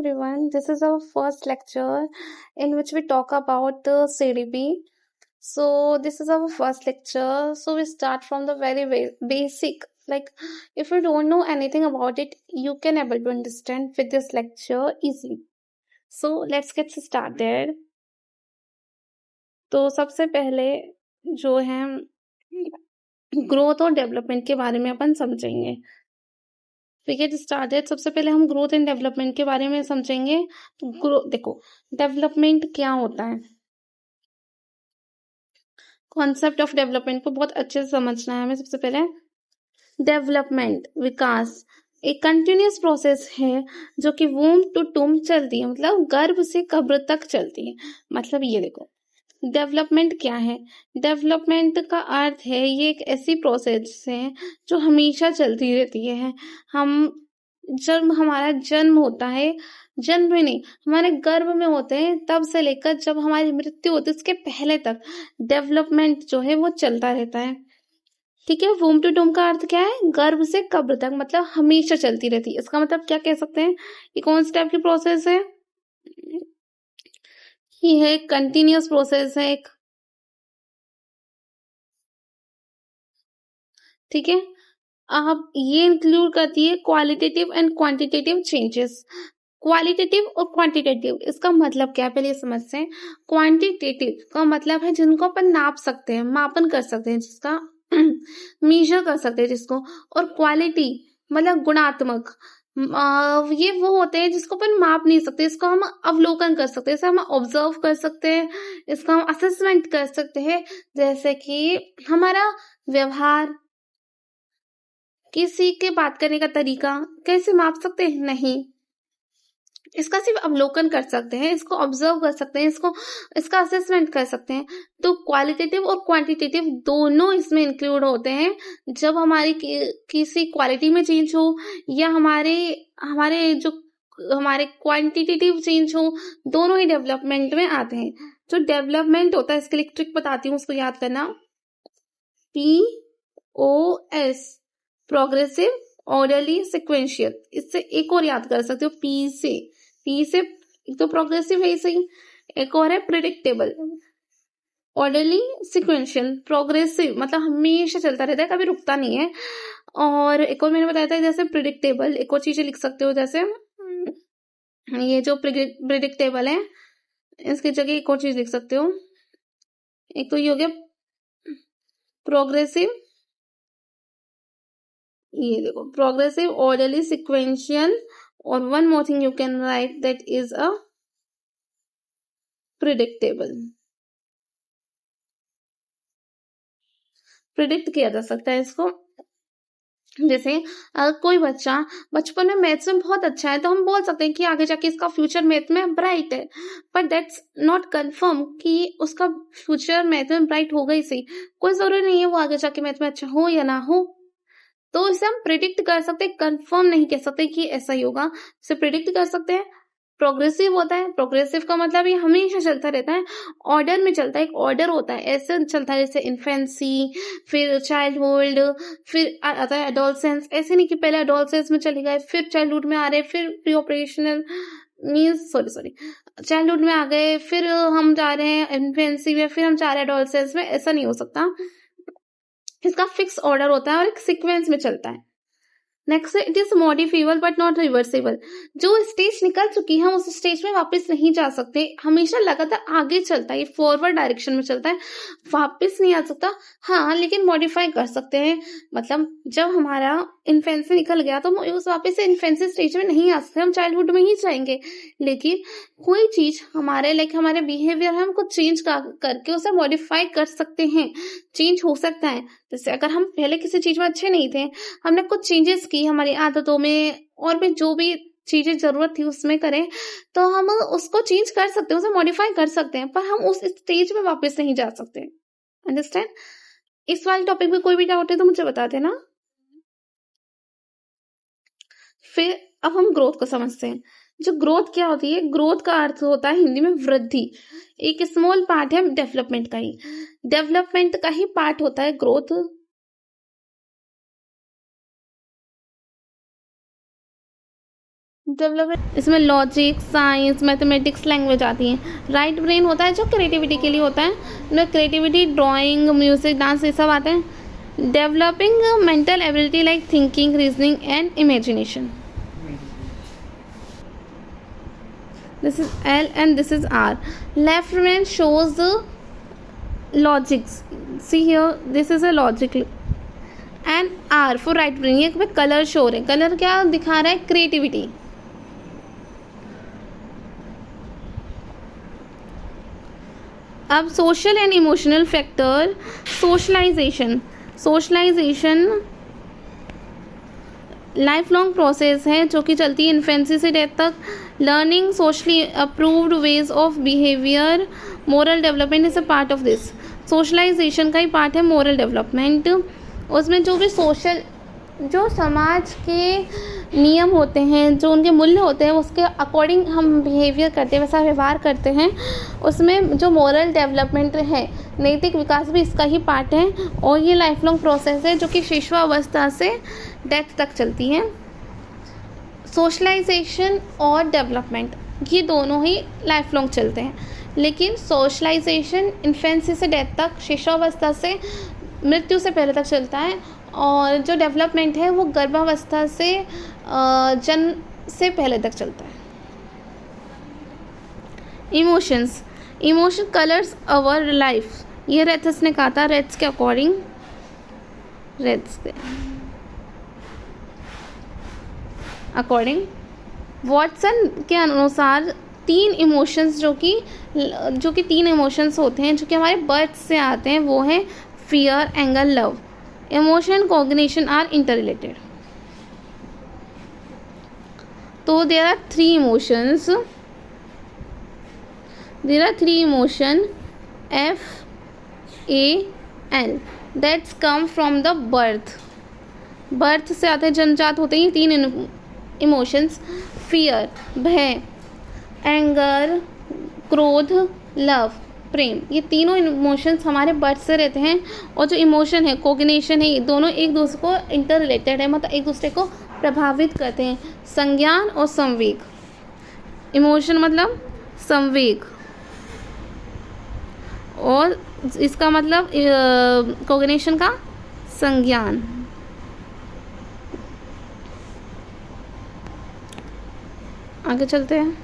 Everyone, this is our first lecture in which we talk about the CDP. So, this is our first lecture. So, we start from the very basic. Like, if you don't know anything about it, you can able to understand with this lecture easily. So, let's get started. तो सबसे पहले जो है growth और development के बारे में अपन समझेंगे. We get started. सबसे पहले हम ग्रोथ एंड डेवलपमेंट के बारे में समझेंगे. तो देखो, डेवलपमेंट क्या होता है. कॉन्सेप्ट ऑफ डेवलपमेंट को बहुत अच्छे से समझना है हमें. सबसे पहले डेवलपमेंट, विकास, एक कंटिन्यूस प्रोसेस है जो कि वूम टू टूम चलती है, मतलब गर्भ से कब्र तक चलती है. मतलब ये देखो, डेवलपमेंट क्या है. डेवलपमेंट का अर्थ है ये एक ऐसी प्रोसेस है जो हमेशा चलती रहती है. हम जब हमारा जन्म होता है, जन्म में नहीं, हमारे गर्भ में होते हैं, तब से लेकर जब हमारी मृत्यु होती है उसके पहले तक डेवलपमेंट जो है वो चलता रहता है. ठीक है. वूम टू टूम का अर्थ क्या है, गर्भ से कब्र तक, मतलब हमेशा चलती रहती है. इसका मतलब क्या कह सकते हैं, ये कौन सी टाइप की प्रोसेस है, ये है कंटिन्यूअस प्रोसेस है एक. ठीक है. अब ये इंक्लूड करती है qualitative and quantitative changes. Qualitative और क्वांटिटेटिव, इसका मतलब क्या है पहले समझते हैं. क्वांटिटेटिव का मतलब है जिनको अपन नाप सकते हैं, मापन कर सकते हैं, जिसका मेजर कर सकते हैं जिसको. और क्वालिटी मतलब गुणात्मक, ये वो होते हैं जिसको अपन माप नहीं सकते, इसको हम अवलोकन कर सकते हैं, इसे हम ऑब्जर्व कर सकते हैं, इसका हम असेसमेंट कर सकते हैं. जैसे कि हमारा व्यवहार, किसी के बात करने का तरीका, कैसे माप सकते हैं, नहीं, इसका सिर्फ अवलोकन कर सकते हैं, इसको ऑब्जर्व कर सकते हैं, इसका असेसमेंट कर सकते हैं. तो क्वालिटेटिव और क्वांटिटेटिव दोनों इसमें इंक्लूड होते हैं. जब हमारी किसी क्वालिटी में चेंज हो या हमारे क्वांटिटेटिव चेंज हो, दोनों ही डेवलपमेंट में आते हैं. जो डेवलपमेंट होता है, इसके लिए ट्रिक बताती हूँ, उसको याद करना. POS, progressive, orderly, sequential. इससे एक और याद कर सकते हो, पी से एक तो प्रोग्रेसिव है सही, एक और है प्रिडिक्टेबल. Orderly, sequential. प्रोग्रेसिव मतलब हमेशा चलता रहता है, कभी रुकता नहीं है. और एक और मैंने बताया था जैसे प्रिडिक्टेबल. एक और चीजें लिख सकते हो, जैसे ये जो प्रिडिक्टेबल है, इसकी जगह एक और चीज लिख सकते हो. एक तो ये हो गया प्रोग्रेसिव, ये देखो प्रोग्रेसिव, ऑर्डरली, सिक्वेंशियल. और one more thing you can write, that is a predictable. Predict किया जा सकता है इसको. जैसे अगर कोई बच्चा बचपन में मैथ्स में बहुत अच्छा है, तो हम बोल सकते हैं कि आगे जाके इसका फ्यूचर मैथ में ब्राइट है. बट दैट्स नॉट कंफर्म कि उसका फ्यूचर मैथ में ब्राइट होगा ही सही. कोई जरूरी नहीं है वो आगे जाके मैथ में अच्छा हो या ना हो. तो इसे हम प्रिडिक्ट कर सकते हैं, कंफर्म नहीं कह सकते कि ऐसा ही होगा. इसे प्रिडिक्ट कर सकते हैं. प्रोग्रेसिव होता है, प्रोग्रेसिव का मतलब ये हमेशा चलता रहता है, ऑर्डर में चलता है. एक ऑर्डर होता है, ऐसे चलता है जैसे इन्फेंसी, फिर चाइल्डहुड, फिर आता है एडोलसेंस. ऐसे नहीं कि पहले एडोलसेंस में चले गए, फिर चाइल्डहुड में आ रहे, फिर pre operational means sorry childhood में आ गए, फिर हम जा रहे हैं इन्फेंसी में, फिर हम जा रहे हैं एडोलसेंस में. ऐसा नहीं हो सकता. इसका फिक्स ऑर्डर होता है और एक सीक्वेंस में चलता है. Next, it is modifiable but not reversible. जो स्टेज निकल चुकी है उस स्टेज में वापस नहीं जा सकते, हमेशा लगातार आगे चलता है, फॉरवर्ड डायरेक्शन में चलता है, वापस नहीं आ सकता. हाँ, लेकिन मॉडिफाई कर सकते हैं. मतलब जब हमारा इन्फेंसी निकल गया तो हम उस वापस से इन्फेंसी स्टेज में नहीं आ सकते, हम चाइल्डहुड में ही जाएंगे. लेकिन कोई चीज हमारे हमारे बिहेवियर है, हम कुछ चेंज करके उसे मॉडिफाई कर सकते हैं. चेंज हो सकता है. जैसे अगर हम पहले किसी चीज में अच्छे नहीं थे, हमने कुछ चेंजेस की हमारी आदतों में, और भी जो भी चीजें जरूरत थी उसमें करें, तो हम उसको चेंज कर सकते हैं, उसे मॉडिफाई कर सकते हैं, पर हम उस स्टेज में वापस नहीं जा सकते. अंडरस्टैंड. इस वाले टॉपिक में कोई भी डाउट है तो मुझे बता देना. फिर अब हम ग्रोथ को समझते हैं. जो ग्रोथ क्या होती है, ग्रोथ का अर्थ होता है हिंदी में वृद्धि. एक स्मॉल पार्ट है डेवलपमेंट का ही पार्ट होता है ग्रोथ. डेवलपमेंट इसमें लॉजिक, साइंस, मैथमेटिक्स, लैंग्वेज आती हैं। राइट ब्रेन होता है जो क्रिएटिविटी के लिए होता है, इसमें क्रिएटिविटी, ड्राइंग, म्यूजिक, डांस ये सब आते हैं। Developing mental ability like thinking, reasoning and imagination. This is L and this is R. Left brain shows the logics. See here, this is a logic. And R for right brain. ये पे colour show रहे, colour क्या दिखा रहा है? Creativity. अब social and emotional factor. Socialisation life long process है जो कि चलती है इन्फेंसी से डेथ तक। Learning socially approved ways of behaviour, moral development is a part of this. Socialisation का ही पार्ट है मोरल डेवलपमेंट। उसमें जो समाज के नियम होते हैं, जो उनके मूल्य होते हैं, उसके अकॉर्डिंग हम बिहेवियर करते हैं, वैसा व्यवहार करते हैं। उसमें जो मोरल डेवलपमेंट है, नैतिक विकास भी इसका ही पार्ट है। और ये लाइफ लॉन्ग प्रोसेस है जो कि शिशुअवस्था से डेथ तक चलती है। सोशलाइजेशन और डेवलपमेंट ये दोनों ही लाइफ लॉन्ग चलते हैं, लेकिन सोशलाइजेशन इन्फेंसी से डेथ तक, शिशुअवस्था से मृत्यु से पहले तक चलता है। और जो डेवलपमेंट है वो गर्भावस्था से जन्म से पहले तक चलता है। Emotion colours our life. ये रेथस ने कहा था, रेथ्स के अकॉर्डिंग, वॉटसन के अनुसार तीन इमोशंस जो कि तीन इमोशंस होते हैं जो कि हमारे बर्थ से आते हैं, वो है fear, anger, love. Emotion, cognition are interrelated. तो there are three emotions, FAL that's come from the birth से आते हैं, जन्मजात होते हैं तीन इमोशंस। फियर भय, एंगर क्रोध, लव प्रेम। ये तीनों इमोशंस हमारे बर्थ से रहते हैं। और जो इमोशन है, कोग्निशन है, ये दोनों एक दूसरे को इंटर रिलेटेड है, मतलब एक दूसरे को प्रभावित करते हैं। संज्ञान और संवेग। इमोशन मतलब संवेग, और इसका मतलब कोग्निशन का संज्ञान। आगे चलते हैं।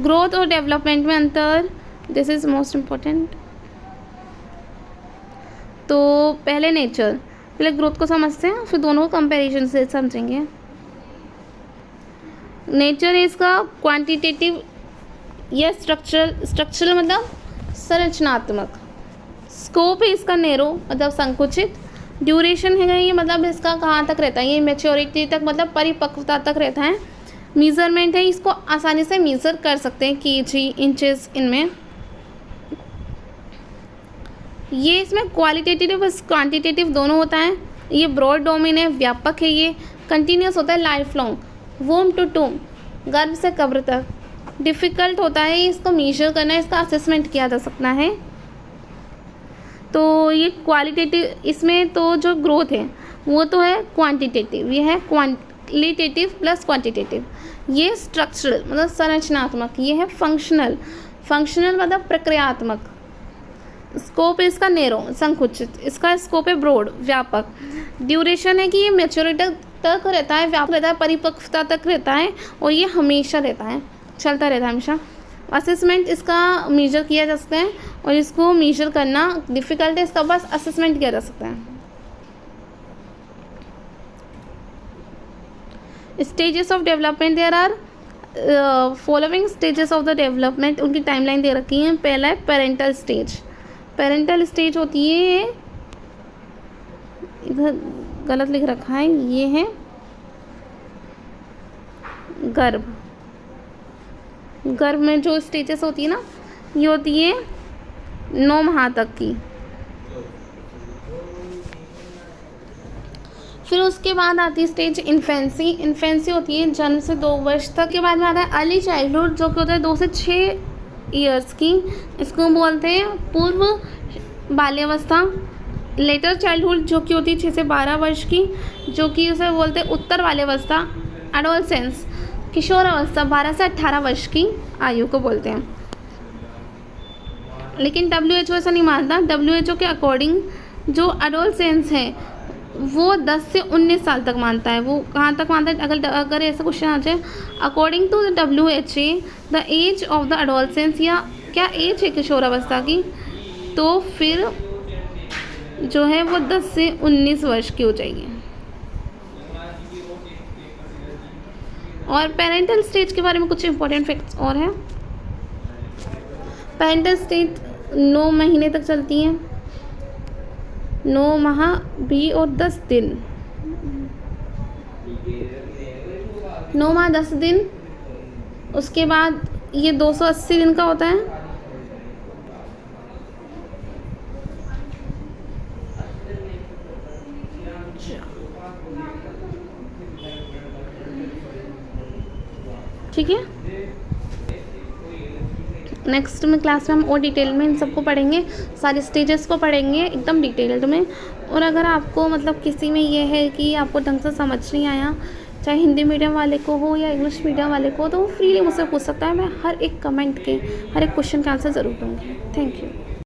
ग्रोथ और डेवलपमेंट में अंतर, दिस इज मोस्ट इम्पोर्टेंट। तो पहले नेचर, पहले ग्रोथ को समझते हैं, फिर दोनों को कंपैरिजन से समझेंगे। नेचर है इसका क्वांटिटेटिव या स्ट्रक्चरल मतलब संरचनात्मक। स्कोप है इसका नैरो मतलब संकुचित। ड्यूरेशन है ये मतलब इसका कहाँ तक रहता है, ये मैच्योरिटी तक मतलब परिपक्वता तक रहता है। मीज़रमेंट है, इसको आसानी से मीज़र कर सकते हैं, केजी, इंचेस, इनमें। ये इसमें क्वालिटेटिव और क्वांटिटेटिव दोनों होता है। ये ब्रॉड डोमेन है, व्यापक है, ये कंटिन्यूस होता है, लाइफ लॉन्ग, वोम टू टूम, गर्भ से कब्र तक। डिफ़िकल्ट होता है, इसको मेजर करना, इसका असेसमेंट किया जा सकता है। तो ये क्वालिटेटिव, इसमें तो जो ग्रोथ है वो तो है क्वांटिटेटिव, ये है क्वालिटेटिव प्लस क्वांटिटेटिव। ये स्ट्रक्चरल मतलब संरचनात्मक, ये है फंक्शनल मतलब प्रक्रियात्मक। स्कोप है इसका नैरो संकुचित, इसका स्कोप है ब्रॉड व्यापक। ड्यूरेशन है कि ये मैच्योरिटी तक रहता है, व्यापक रहता है, परिपक्वता तक रहता है, और ये हमेशा रहता है, चलता रहता है हमेशा। असेसमेंट इसका मेजर किया जा सकता है, और इसको मेजर करना डिफ़िकल्ट है, इसका बस असेसमेंट किया जा सकता है। Stages of development, there are following stages of the development, उनकी टाइमलाइन दे रखी है। पहला है पेरेंटल स्टेज होती है, इधर गलत लिख रखा है, ये है गर्भ में जो स्टेजेस होती है ना, ये होती है 9 माह तक की। फिर उसके बाद आती है स्टेज इन्फेंसी होती है जन्म से 2 वर्ष तक। के बाद में आता है अर्ली चाइल्डहुड जो कि होता है 2 से 6 ईयर्स की, इसको बोलते हैं पूर्व बाल्यावस्था। लेटर चाइल्डहुड जो कि होती है 6 से 12 वर्ष की, जो कि उसे बोलते हैं उत्तर बाल्यावस्था, एडोलसेंस। किशोर अवस्था 12 से 18 वर्ष की आयु को बोलते हैं। लेकिन WHO ऐसा नहीं मानता। WHO के अकॉर्डिंग जो एडोलसेंस है वो 10 से 19 साल तक मानता है। वो कहाँ तक मानता है? अगर ऐसा क्वेश्चन आ जाए, according to the WHO the age of the adolescence, या क्या एज है किशोर अवस्था की, तो फिर जो है वो 10 से 19 वर्ष की हो जाएगी। और पेरेंटल स्टेज के बारे में कुछ इंपॉर्टेंट फैक्ट्स और हैं। पेरेंटल स्टेज 9 महीने तक चलती है, 9 माह भी और 10 दिन, 9 माह 10 दिन। उसके बाद ये 280 दिन का होता है। ठीक है, नेक्स्ट में क्लास में हम और डिटेल में इन सबको पढ़ेंगे, सारे स्टेजेस को पढ़ेंगे एकदम डिटेल्ड में। और अगर आपको मतलब किसी में ये है कि आपको ढंग से समझ नहीं आया, चाहे हिंदी मीडियम वाले को हो या इंग्लिश मीडियम वाले को, तो वो फ्रीली मुझसे पूछ सकता है। मैं हर एक कमेंट के, हर एक क्वेश्चन का आंसर ज़रूर दूँगी। Thank you.